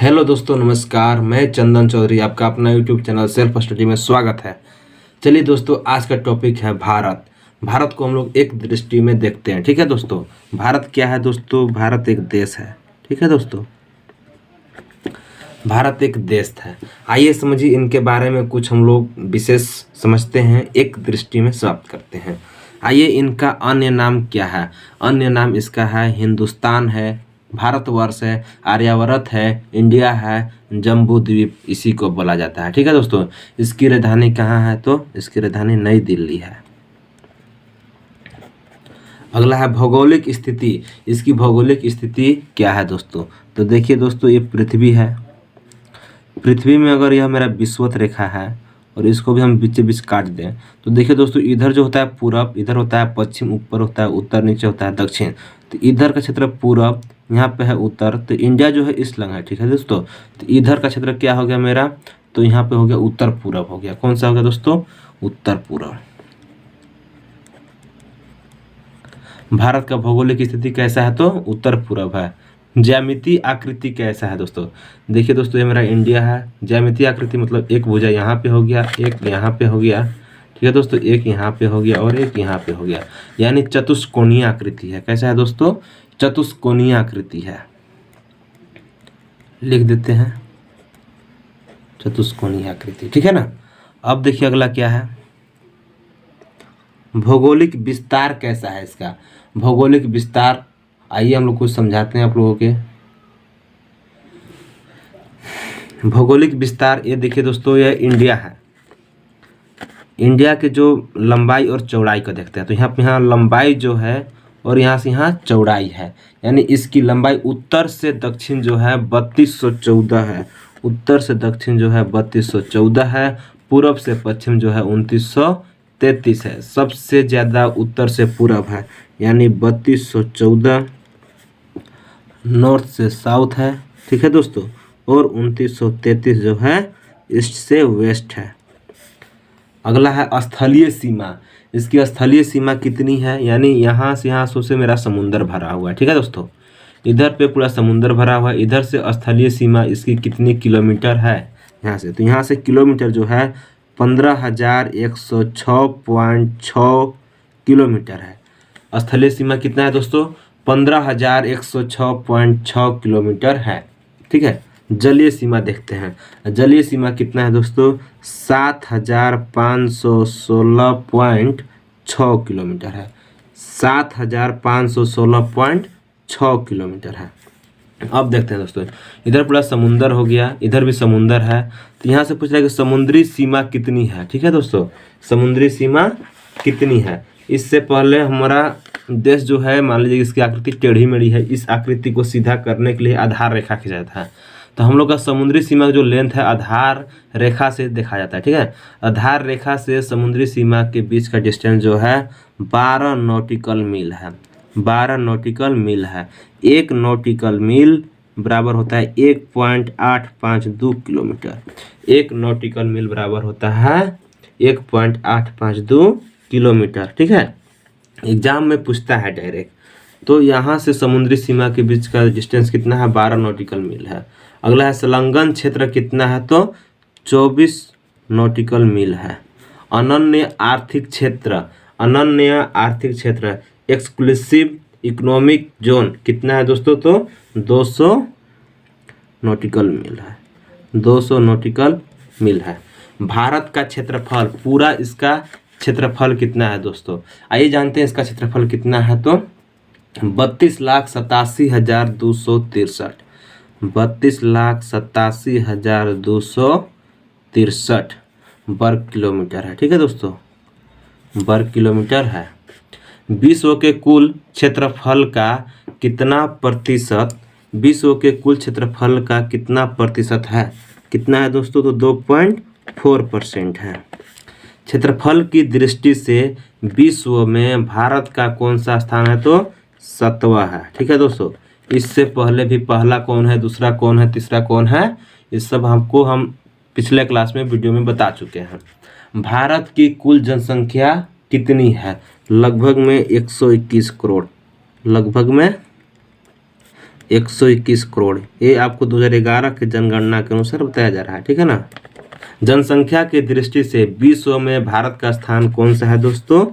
Hello दोस्तों, नमस्कार। मैं चंदन चौधरी, आपका अपना यूट्यूब चैनल सेल्फ स्टडी में स्वागत है। चलिए दोस्तों, आज का टॉपिक है भारत। भारत को हम लोग एक दृष्टि में देखते हैं। ठीक है दोस्तों, भारत क्या है दोस्तों? भारत एक देश है। ठीक है दोस्तों, भारत एक देश है। आइए समझिए इनके बारे में कुछ हम लोग विशेष समझते हैं, एक दृष्टि में समाप्त करते हैं। आइए, इनका अन्य नाम क्या है? अन्य नाम इसका है हिंदुस्तान है, भारतवर्ष है, आर्यावर्त है, इंडिया है, जम्बू द्वीप इसी को बोला जाता है। ठीक है दोस्तों, इसकी राजधानी कहाँ है? तो इसकी राजधानी नई दिल्ली है। अगला है भौगोलिक स्थिति। इसकी भौगोलिक स्थिति क्या है दोस्तों? तो देखिए दोस्तों, ये पृथ्वी है। पृथ्वी में अगर यह मेरा विषुवत रेखा है और इसको भी हम बीच बीच काट दें तो देखिए दोस्तों, इधर जो होता है पूरब, इधर होता है पश्चिम, ऊपर होता है उत्तर, नीचे होता है दक्षिण। तो इधर का क्षेत्र पूरब, यहाँ पे है उत्तर, तो इंडिया जो है इस लंग है। ठीक है दोस्तों, तो इधर का क्षेत्र क्या हो गया मेरा? तो यहाँ पे हो गया उत्तर पूरब हो गया। कौन सा हो गया दोस्तों? उत्तर पूरब। भारत का भौगोलिक स्थिति कैसा है? तो उत्तर पूरब है। ज्यामितीय आकृति कैसा है दोस्तों? देखिए दोस्तों, ये मेरा इंडिया है। ज्यामितीय आकृति मतलब एक भुजा यहाँ पे हो गया, एक यहाँ पे हो गया। ठीक है दोस्तों, एक यहाँ पे हो गया और एक यहाँ पे हो गया, यानी चतुष्कोणीय आकृति है। कैसा है दोस्तों? चतुष्कोणीय आकृति है। लिख देते हैं चतुष्कोणीय आकृति। ठीक है ना। अब देखिए अगला क्या है, भौगोलिक विस्तार कैसा है इसका? भौगोलिक विस्तार आइए हम लोग कुछ समझाते हैं आप लोगों के। भौगोलिक विस्तार ये देखिए दोस्तों, यह इंडिया है। इंडिया के जो लंबाई और चौड़ाई को देखते हैं तो यहाँ लंबाई जो है और यहाँ से यहाँ चौड़ाई है, यानी इसकी लंबाई उत्तर से दक्षिण जो है 3214 है। उत्तर से दक्षिण जो है 3214 है। पूर्व से पश्चिम जो है 2933 है। सबसे ज़्यादा उत्तर से पूर्व है, यानी 3214। नॉर्थ से साउथ है। ठीक है दोस्तों, और 2933 जो है ईस्ट से वेस्ट है। अगला है स्थलीय सीमा। इसकी स्थलीय सीमा कितनी है? यानी यहाँ से यहाँ से मेरा समुंदर भरा हुआ है। ठीक है दोस्तों, इधर पे पूरा समुंदर भरा हुआ है। इधर से स्थलीय सीमा इसकी कितनी किलोमीटर है यहाँ से? तो यहाँ से किलोमीटर जो है 15,106.6 किलोमीटर है। स्थलीय सीमा कितना है दोस्तों? 15,106.6 किलोमीटर है। ठीक है। जलीय सीमा देखते हैं। जलीय सीमा कितना है दोस्तों? 7,516.6 किलोमीटर है। 7,516.6 किलोमीटर है। अब देखते हैं दोस्तों, इधर पूरा समुंदर हो गया, इधर भी समुंदर है। तो यहाँ से पूछ रहा है कि समुद्री सीमा कितनी है। ठीक है दोस्तों, समुद्री सीमा कितनी है? इससे पहले हमारा देश जो है, मान लीजिए इसकी आकृति टेढ़ी मेढ़ी है, इस आकृति को सीधा करने के लिए आधार रेखा खींचा जाता है। तो हम लोग का समुद्री सीमा का जो लेंथ है आधार रेखा से देखा जाता है। ठीक है, आधार रेखा से समुद्री सीमा के बीच का डिस्टेंस जो है 12 नॉटिकल मील है। 12 नॉटिकल मील है। 1 नॉटिकल मील बराबर होता है 1.852 किलोमीटर। 1 नॉटिकल मील बराबर होता है 1.852 किलोमीटर। ठीक है, एग्जाम में पूछता है डायरेक्ट। तो यहाँ से समुद्री सीमा के बीच का डिस्टेंस कितना है? 12 नॉटिकल मील है। अगला है संलग्न क्षेत्र कितना है? तो 24 नॉटिकल मील है। अनन्य आर्थिक क्षेत्र, अनन्य आर्थिक क्षेत्र एक्सक्लूसिव इकोनॉमिक जोन कितना है दोस्तों? तो 200 नॉटिकल मील है। 200 नॉटिकल मील है। भारत का क्षेत्रफल, पूरा इसका क्षेत्रफल कितना है दोस्तों? आइए जानते हैं इसका क्षेत्रफल कितना है। तो 32,87,263 32,87,263 वर्ग किलोमीटर है। ठीक है दोस्तों, वर्ग किलोमीटर है। विश्व के कुल क्षेत्रफल का कितना प्रतिशत, विश्व के कुल क्षेत्रफल का कितना प्रतिशत है? कितना है दोस्तों? तो 2.4% है। क्षेत्रफल की दृष्टि से विश्व में भारत का कौन सा स्थान है? तो 7वां है। ठीक है दोस्तों, इससे पहले भी पहला कौन है, दूसरा कौन है, तीसरा कौन है, इस सब हमको हम पिछले क्लास में वीडियो में बता चुके हैं। भारत की कुल जनसंख्या कितनी है? लगभग में 121 करोड़। लगभग में 121 करोड़, ये आपको 2011 के जनगणना के अनुसार बताया जा रहा है, ठीक है ना। जनसंख्या की दृष्टि से विश्व में भारत का स्थान कौन सा है दोस्तों?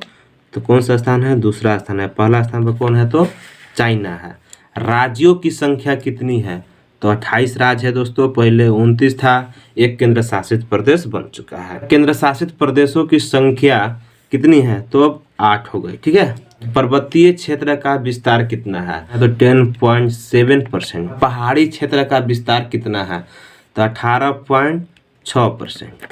तो कौन सा स्थान है? दूसरा स्थान है। पहला स्थान पर कौन है? तो चाइना है। राज्यों की संख्या कितनी है? तो 28 राज्य है दोस्तों, पहले 29 था, एक केंद्र शासित प्रदेश बन चुका है। केंद्र शासित प्रदेशों की संख्या कितनी है? तो अब 8 हो गई, ठीक है। पर्वतीय क्षेत्र का विस्तार कितना है? तो 10.7%। पहाड़ी क्षेत्र का विस्तार कितना है? तो 18.6%।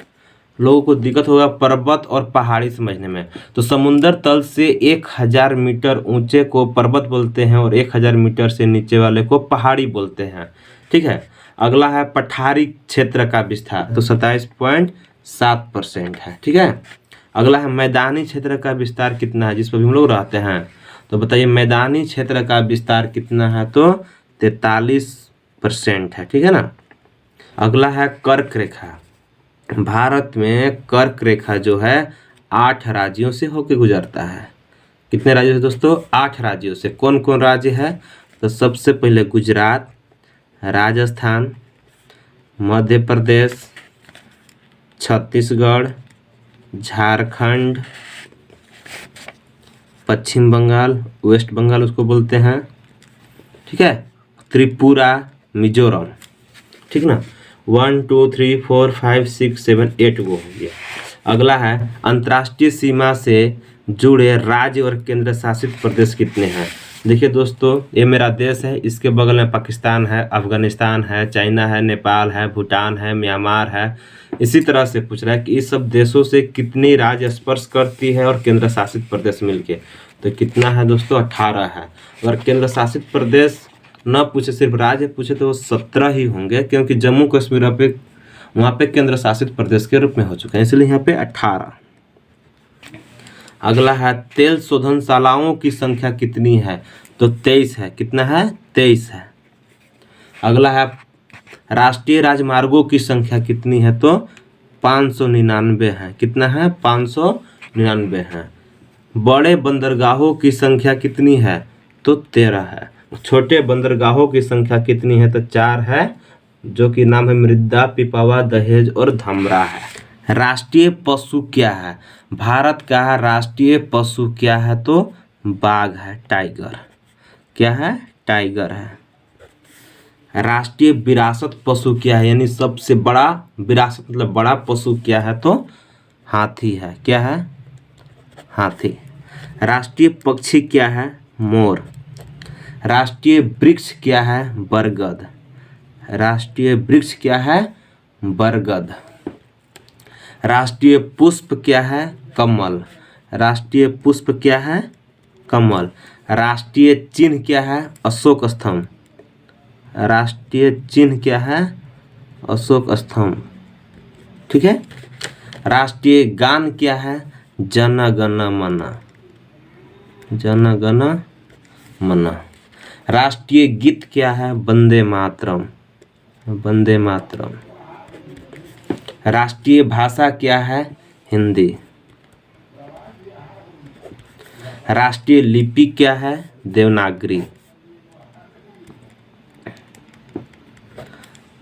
लोगों को दिक्कत होगा पर्वत और पहाड़ी समझने में, तो समुद्र तल से 1000 मीटर ऊंचे को पर्वत बोलते हैं और 1000 मीटर से नीचे वाले को पहाड़ी बोलते हैं, ठीक है। अगला है पठारी क्षेत्र का विस्तार, तो 27.7% है, ठीक है। अगला है मैदानी क्षेत्र का विस्तार कितना है, जिस पर भी हम लोग रहते हैं। तो बताइए मैदानी क्षेत्र का विस्तार कितना है? तो 43% है, ठीक है ना। अगला है कर्क रेखा। भारत में कर्क रेखा जो है 8 राज्यों से होकर गुजरता है। कितने राज्यों से दोस्तों? 8 राज्यों से। कौन कौन राज्य है? तो सबसे पहले गुजरात, राजस्थान, मध्य प्रदेश, छत्तीसगढ़, झारखंड, पश्चिम बंगाल, वेस्ट बंगाल उसको बोलते हैं, ठीक है, त्रिपुरा, मिजोरम, ठीक ना। 1 2 3 4 5 6 7 8 वो हो गया। अगला है अंतर्राष्ट्रीय सीमा से जुड़े राज्य और केंद्र शासित प्रदेश कितने हैं? देखिए दोस्तों, ये मेरा देश है, इसके बगल में पाकिस्तान है, अफगानिस्तान है, चाइना है, नेपाल है, भूटान है, म्यांमार है। इसी तरह से पूछ रहा है कि इस सब देशों से कितनी राज्य स्पर्श करती है और केंद्र शासित प्रदेश मिलके, तो कितना है दोस्तों? 18 है। अगर केंद्र शासित प्रदेश न पूछे, सिर्फ राज्य पूछे, तो वो 17 ही होंगे, क्योंकि जम्मू कश्मीर पे वहाँ पे केंद्र शासित प्रदेश के रूप में हो चुका है, इसलिए यहाँ पे 18। अगला है तेल शोधनशालाओं की संख्या कितनी है? तो 23 है। कितना है? 23 है। अगला है राष्ट्रीय राजमार्गों की संख्या कितनी है? तो 599 है। कितना है? 599 है। बड़े बंदरगाहों की संख्या कितनी है? तो 13 है। छोटे बंदरगाहों की संख्या कितनी है? तो 4 है, जो कि नाम है मृदा, पिपावा, दहेज और धमरा है। राष्ट्रीय पशु क्या है? भारत का राष्ट्रीय पशु क्या है? तो बाघ है, टाइगर। क्या है? टाइगर है। राष्ट्रीय विरासत पशु क्या है, यानी सबसे बड़ा विरासत मतलब बड़ा पशु क्या है? तो हाथी है। क्या है? हाथी। राष्ट्रीय पक्षी क्या है? मोर। राष्ट्रीय वृक्ष क्या है? बरगद। राष्ट्रीय वृक्ष क्या है? बरगद। राष्ट्रीय पुष्प क्या है? कमल। राष्ट्रीय पुष्प क्या है? कमल। राष्ट्रीय चिन्ह क्या है? अशोक स्तंभ। राष्ट्रीय चिन्ह क्या है? अशोक स्तंभ, ठीक है। राष्ट्रीय गान क्या है? जन गण मन। जन गण मन। राष्ट्रीय गीत क्या है? वंदे मातरम। वंदे मातरम। राष्ट्रीय भाषा क्या है? हिंदी। राष्ट्रीय लिपि क्या है? देवनागरी।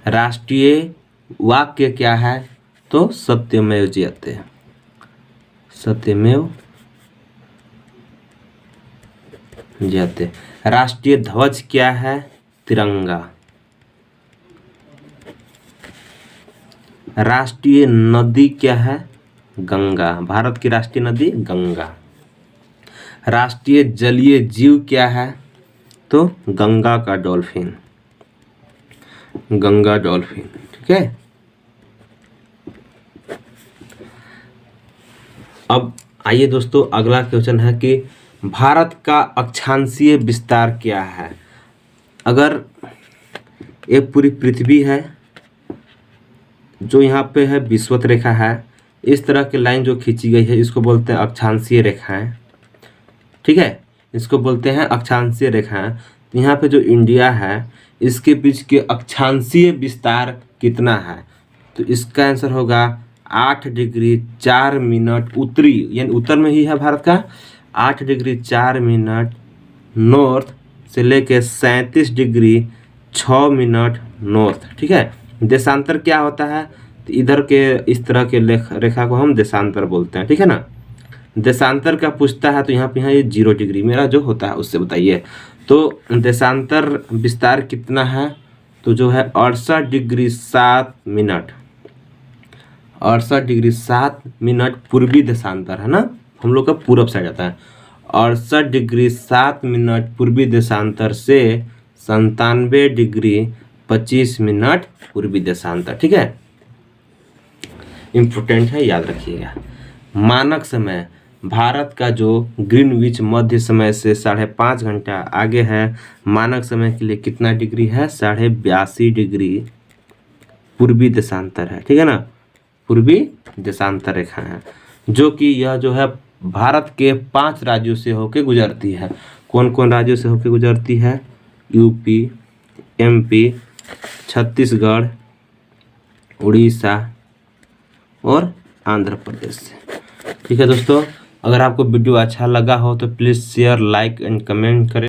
राष्ट्रीय वाक्य क्या है? तो सत्यमेव जयते। सत्यमेव जयते। राष्ट्रीय ध्वज क्या है? तिरंगा। राष्ट्रीय नदी क्या है? गंगा। भारत की राष्ट्रीय नदी गंगा। राष्ट्रीय जलीय जीव क्या है? तो गंगा का डॉल्फिन। गंगा डॉल्फिन, ठीक है। अब आइए दोस्तों, अगला क्वेश्चन है कि भारत का अक्षांशीय विस्तार क्या है? अगर ये पूरी पृथ्वी है, जो यहाँ पे है विषुवत रेखा है, इस तरह की लाइन जो खींची गई है इसको बोलते हैं अक्षांशीय रेखाएं, ठीक है। इसको बोलते हैं अक्षांशीय रेखाएं। तो यहाँ पे जो इंडिया है इसके बीच के अक्षांशीय विस्तार कितना है? तो इसका आंसर होगा 8 डिग्री 4 मिनट उत्तरी, यानी उत्तर में ही है भारत का, 8 डिग्री 4 मिनट नॉर्थ से लेके 37 डिग्री 6 मिनट नॉर्थ। ठीक है, देशांतर क्या होता है? तो इधर के इस तरह के रेखा को हम देशांतर बोलते हैं। ठीक है ना, देशांतर का पूछता है तो यहाँ पे ये 0 डिग्री मेरा जो होता है उससे बताइए। तो देशांतर विस्तार कितना है? तो जो है 68 डिग्री 7 मिनट, 68 डिग्री 7 मिनट पूर्वी देशांतर है ना, हम लोग का पूरब साइड आता है। 68 डिग्री 7 मिनट पूर्वी देशांतर से 97 डिग्री 25 मिनट पूर्वी देशांतर। ठीक है, इम्पोर्टेंट है, याद रखिएगा। मानक समय, भारत का जो ग्रीनविच मध्य समय से 5.5 घंटा आगे है, मानक समय के लिए कितना डिग्री है? 82.5 डिग्री पूर्वी देशांतर है। ठीक है ना, पूर्वी देशांतर रेखा है, जो कि यह जो है भारत के 5 राज्यों से होकर गुजरती है। कौन कौन राज्यों से होकर गुजरती है? यूपी, एमपी, छत्तीसगढ़, उड़ीसा और आंध्र प्रदेश से। ठीक है दोस्तों, अगर आपको वीडियो अच्छा लगा हो तो please share, like and comment करें।